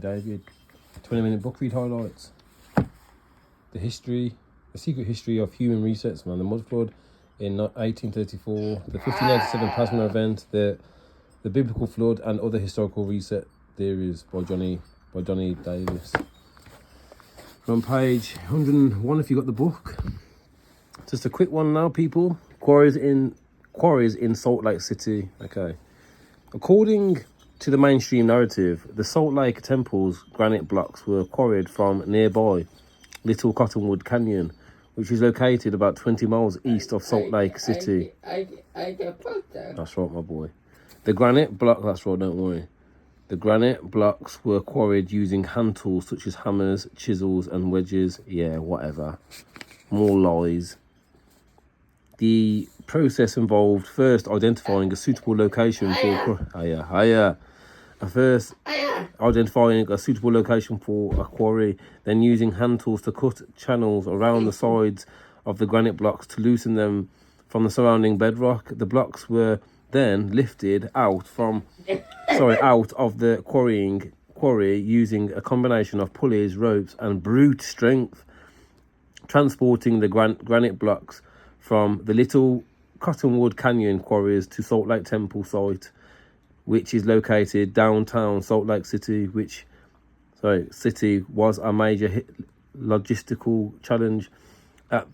David, 20-minute book read highlights. The secret history of human resets, man. The mud flood in 1834, the 1587 plasma event, the biblical flood, and other historical reset theories by Johnny Davis. We're on page 101 if you got the book. Just a quick one now, people. Quarries in Salt Lake City. Okay. According to the mainstream narrative, the Salt Lake Temple's granite blocks were quarried from nearby Little Cottonwood Canyon, which is located about 20 miles east of Salt Lake City. That's right, my boy. The granite block, that's right, don't worry. The granite blocks were quarried using hand tools such as hammers, chisels, and wedges. Yeah, whatever. More lies. The process involved first identifying a suitable location for identifying a suitable location for a quarry, then using hand tools to cut channels around the sides of the granite blocks to loosen them from the surrounding bedrock. The blocks were then lifted out of the quarry using a combination of pulleys, ropes, and brute strength, transporting the granite blocks from the Little Cottonwood Canyon quarries to Salt Lake Temple site, which is located downtown Salt Lake City, city was a major logistical challenge at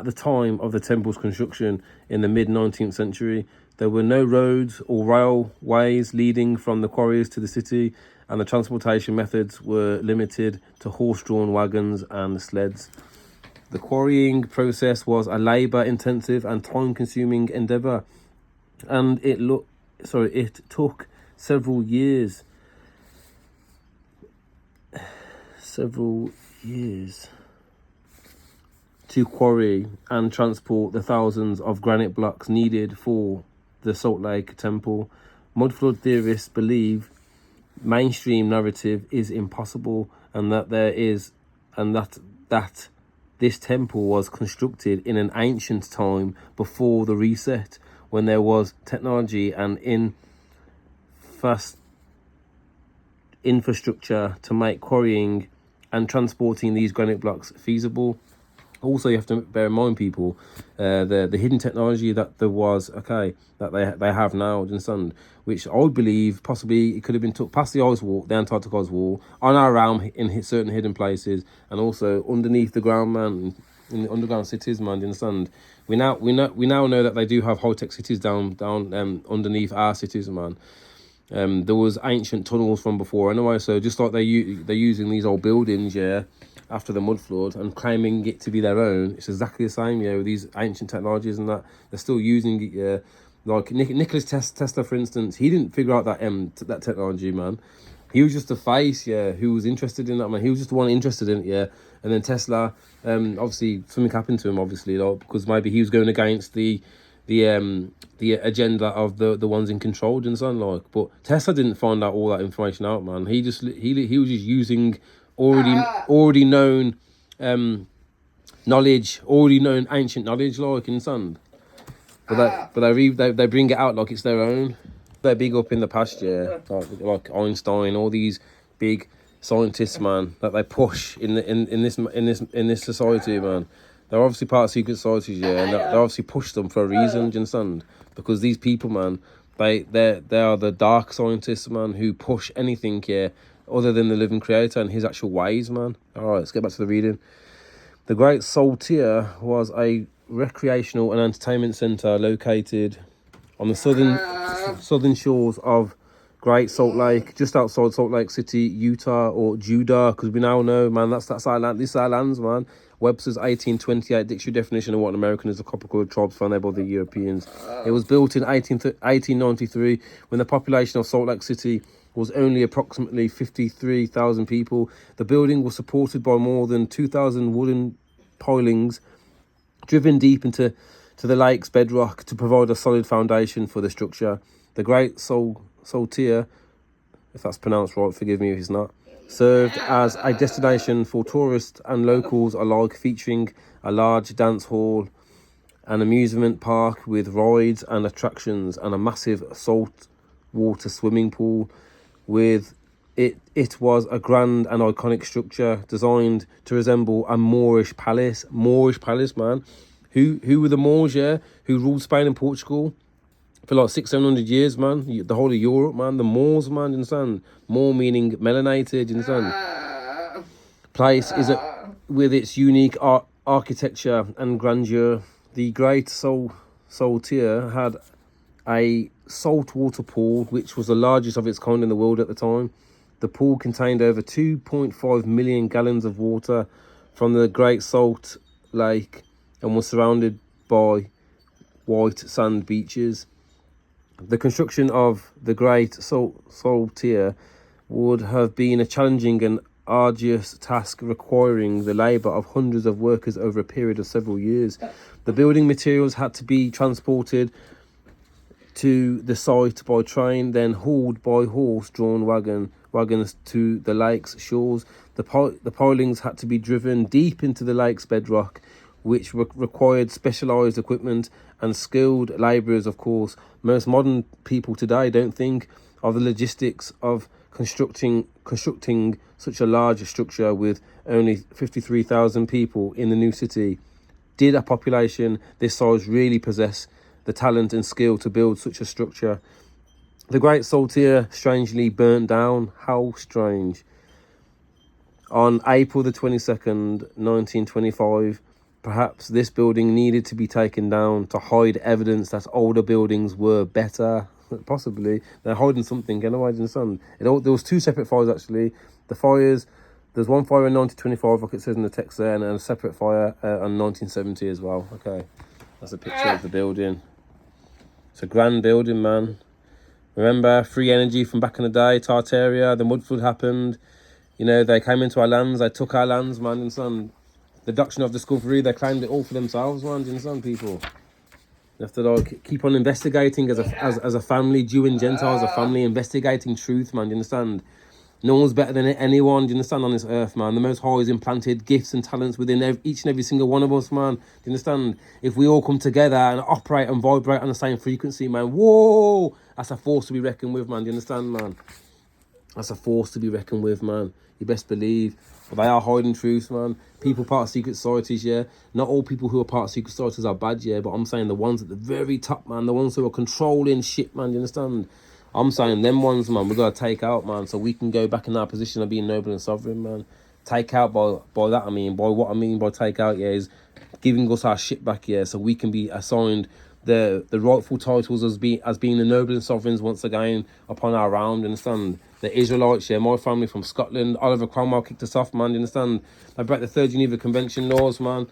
the time of the temple's construction in the mid-19th century. There were no roads or railways leading from the quarries to the city, and the transportation methods were limited to horse-drawn wagons and sleds. The quarrying process was a labour-intensive and time-consuming endeavour, and it took several years to quarry and transport the thousands of granite blocks needed for the Salt Lake Temple. Mudflood theorists believe mainstream narrative is impossible, and that this temple was constructed in an ancient time before the reset, when there was technology and infrastructure to make quarrying and transporting these granite blocks feasible. Also, you have to bear in mind, people, the hidden technology that there was, that they have now, understand, which I would believe possibly it could have been took past the ice wall, the Antarctic ice wall, on our realm in certain hidden places, and also underneath the ground, man, in the underground cities, man. Understand? We now know that they do have high-tech cities down underneath our cities, man. There was ancient tunnels from before anyway, so just like they're using these old buildings, after the mud flood, and claiming it to be their own, it's exactly the same, with these ancient technologies and that. They're still using it, like Nicholas Tesla, for instance. He didn't figure out that technology, man. He was just a face, who was interested in that, man. He was just the one interested in it, And then Tesla, obviously something happened to him, obviously, because maybe he was going against the agenda of the ones in control and so on, but Tesla didn't find out all that information out, man. He was just using already known knowledge, already known ancient knowledge, in sand. But they bring it out like it's their own. They're big up in the past, like Einstein, all these big scientists, man, that they push in this society, man. They're obviously part of secret societies, and they obviously push them for a reason, do you understand? Because these people, man, they are the dark scientists, man, who push anything, other than the living creator and his actual ways, man. All right, let's get back to the reading. The Great Saltier was a recreational and entertainment centre located on the southern shores of Great Salt Lake, just outside Salt Lake City, Utah, or Judah, because we now know, man, that's our land. This is our lands, man. Webster's 1828 dictionary definition of what an American is: a copper-coloured tribes founded by the Europeans. It was built in 1893 when the population of Salt Lake City was only approximately 53,000 people. The building was supported by more than 2,000 wooden pilings driven deep into the lake's bedrock to provide a solid foundation for the structure. The Great Saltier, if that's pronounced right, forgive me if it's not, served as a destination for tourists and locals alike, featuring a large dance hall, an amusement park with rides and attractions, and a massive salt water swimming pool with It was a grand and iconic structure designed to resemble a Moorish palace. Moorish palace, man. Who were the Moors, yeah? Who ruled Spain and Portugal for like 600-700 years, man. The whole of Europe, man. The Moors, man, you understand? Moor meaning melanated, you understand? Place is with its unique architecture and grandeur. The Great Saltire had a saltwater pool, which was the largest of its kind in the world at the time. The pool contained over 2.5 million gallons of water from the Great Salt Lake and was surrounded by white sand beaches. The construction of the Great Saltire would have been a challenging and arduous task, requiring the labour of hundreds of workers over a period of several years. The building materials had to be transported to the site by train, then hauled by horse-drawn wagons to the lake's shores. The pilings had to be driven deep into the lake's bedrock, which required specialised equipment and skilled labourers, of course. Most modern people today don't think of the logistics of constructing such a large structure with only 53,000 people in the new city. Did a population this size really possess the talent and skill to build such a structure? The Great Saltire strangely burnt down. How strange. On April the 22nd, 1925, perhaps this building needed to be taken down to hide evidence that older buildings were better. Possibly. They're hiding something anyway in the sun. There was two separate fires, actually. The fires, there's one fire in 1925, like it says in the text there, and a separate fire in 1970 as well. Okay, that's a picture of the building. It's a grand building, man. Remember, free energy from back in the day, Tartaria, the mud flood happened. You know, they came into our lands, they took our lands, man, and son. The Doctrine of Discovery, they claimed it all for themselves, man, and son, people. You have to like keep on investigating as a family, Jew and Gentile as a family, investigating truth, man, do you understand? No one's better than anyone, do you understand, on this earth, man? The Most High has implanted gifts and talents within each and every single one of us, man. Do you understand? If we all come together and operate and vibrate on the same frequency, man, whoa! That's a force to be reckoned with, man. Do you understand, man? That's a force to be reckoned with, man. You best believe. But they are hiding truths, man. People part of secret societies, yeah. Not all people who are part of secret societies are bad, yeah. But I'm saying the ones at the very top, man. The ones who are controlling shit, man. Do you understand? I'm saying them ones, man, we got to take out, man, so we can go back in our position of being noble and sovereign, man. Take out by that, I mean, by what I mean by take out, yeah, is giving us our shit back, yeah, so we can be assigned the rightful titles as being the noble and sovereigns once again upon our round, understand? The Israelites, yeah, my family from Scotland, Oliver Cromwell kicked us off, man, you understand? They broke the Third Geneva Convention laws, man.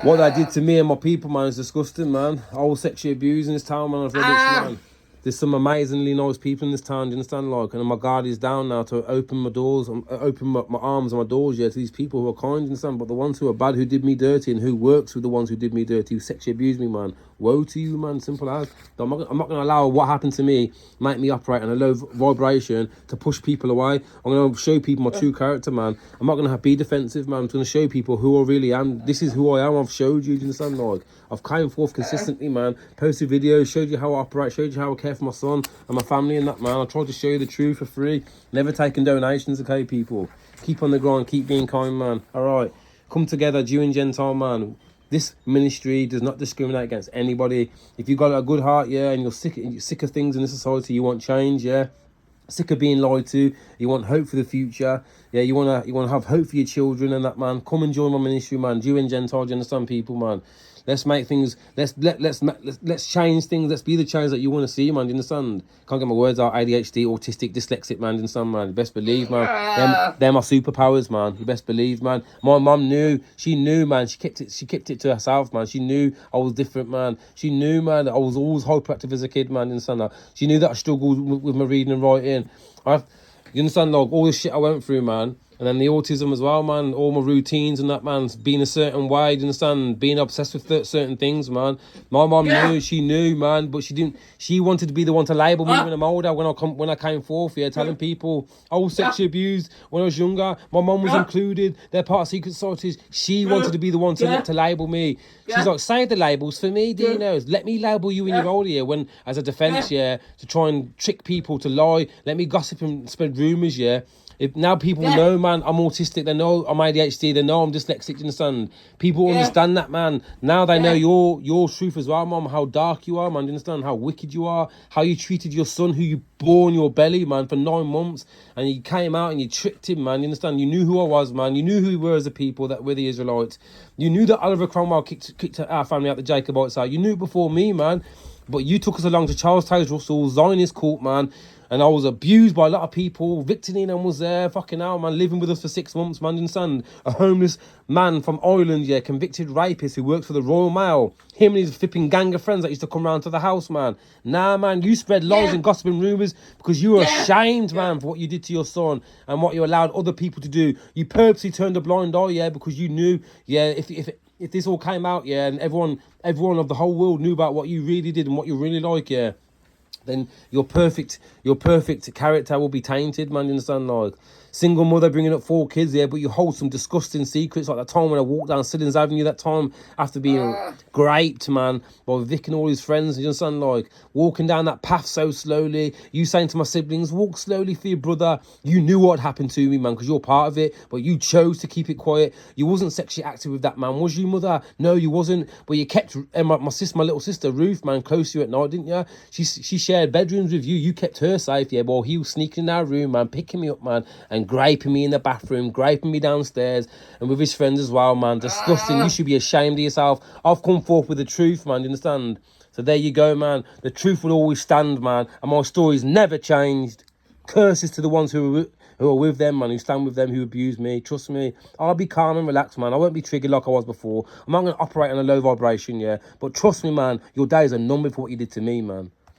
What they did to me and my people, man, is disgusting, man. I was sexually abused in this town, man. I've read it, man. There's some amazingly nice people in this town, do you understand? Like, and my guard is down now to open my doors, open my arms and my doors, yeah, to these people who are kind, you understand? But the ones who are bad, who did me dirty, and who works with the ones who did me dirty, who sexually abused me, man. Woe to you, man. Simple as. I'm not going to allow what happened to me make me operate on a low vibration to push people away. I'm going to show people my true character, man. I'm not going to be defensive, man. I'm going to show people who I really am. This is who I am. I've showed you, do you understand? Like, I've came forth consistently, man. Posted videos, showed you how I operate, showed you how I care for my son and my family and that, man. I tried to show you the truth for free. Never taking donations, okay, people? Keep on the grind, keep being kind, man. All right. Come together, Jew and Gentile, man. This ministry does not discriminate against anybody. If you've got a good heart, yeah, and you're sick of things in the society, you want change, yeah. Sick of being lied to, you want hope for the future, yeah, you wanna have hope for your children and that, man. Come and join my ministry, man. Jew and Gentile, do you understand, people, man? Let's make things. Let's change things. Let's be the change that you want to see, man. Do you understand? Can't get my words out. ADHD, autistic, dyslexic, man. Do you understand, man? You best believe, man. They're my superpowers, man. You best believe, man. My mum knew. She knew, man. She kept it to herself, man. She knew I was different, man. She knew, man, that I was always hyperactive as a kid, man. You understand that? She knew that I struggled with my reading and writing. You understand, like, all this shit I went through, man. And then the autism as well, man. All my routines and that, man. Being a certain way, do you understand? Being obsessed with certain things, man. My mom knew, she knew, man, but she didn't. She wanted to be the one to label me when I'm older. When I came forth, yeah, telling people I was sexually abused when I was younger. My mom was included. They're part of secret societies. She wanted to be the one to label me. She's like, save the labels for me, Dino. Let me label you when you're older, yeah. When as a defence, yeah, to try and trick people to lie. Let me gossip and spread rumours, yeah. If now people know, man, I'm autistic. They know I'm ADHD. They know I'm dyslexic. You understand? People understand that, man. Now they know your truth as well, mom. How dark you are, man. You understand how wicked you are. How you treated your son, who you bore in your belly, man, for 9 months, and you came out and you tricked him, man. You understand? You knew who I was, man. You knew who we were as a people, that we're the Israelites. You knew that Oliver Cromwell kicked our family out the Jacobites out. You knew it before me, man. But you took us along to Charles Taze Russell, Zionist court, man. And I was abused by a lot of people. Victor Neenan was there, fucking hell, man, living with us for 6 months, man. You understand? A homeless man from Ireland, yeah, convicted rapist who works for the Royal Mail. Him and his flipping gang of friends that used to come round to the house, man. Nah, man, you spread lies and gossip and rumours because you were ashamed, man, for what you did to your son and what you allowed other people to do. You purposely turned a blind eye, yeah, because you knew, yeah, if this all came out, yeah, and everyone of the whole world knew about what you really did and what you really like, yeah, then your perfect character will be tainted, man. You understand? Like, single mother bringing up 4 kids, yeah, but you hold some disgusting secrets, like that time when I walked down Siddons Avenue, that time after being graped, man, by Vic and all his friends. You understand? Like, walking down that path so slowly, you saying to my siblings, walk slowly for your brother. You knew what happened to me, man, because you're part of it, but you chose to keep it quiet. You wasn't sexually active with that man, was you, mother? No, you wasn't, but you kept my little sister Ruth, man, close to you at night, didn't you? She shared bedrooms with you. You kept her safe, yeah, while he was sneaking in our room, man, picking me up, man, and graping me in the bathroom, graping me downstairs, and with his friends as well, man. Disgusting. You should be ashamed of yourself. I've come forth with the truth, man. You understand? So there you go, man. The truth will always stand, man, and my story's never changed. Curses to the ones who are with them, man, who stand with them, who abuse me. Trust me, I'll be calm and relaxed, man. I won't be triggered like I was before. I'm not going to operate on a low vibration, yeah. But trust me, man, your days are numbered for what you did to me, man.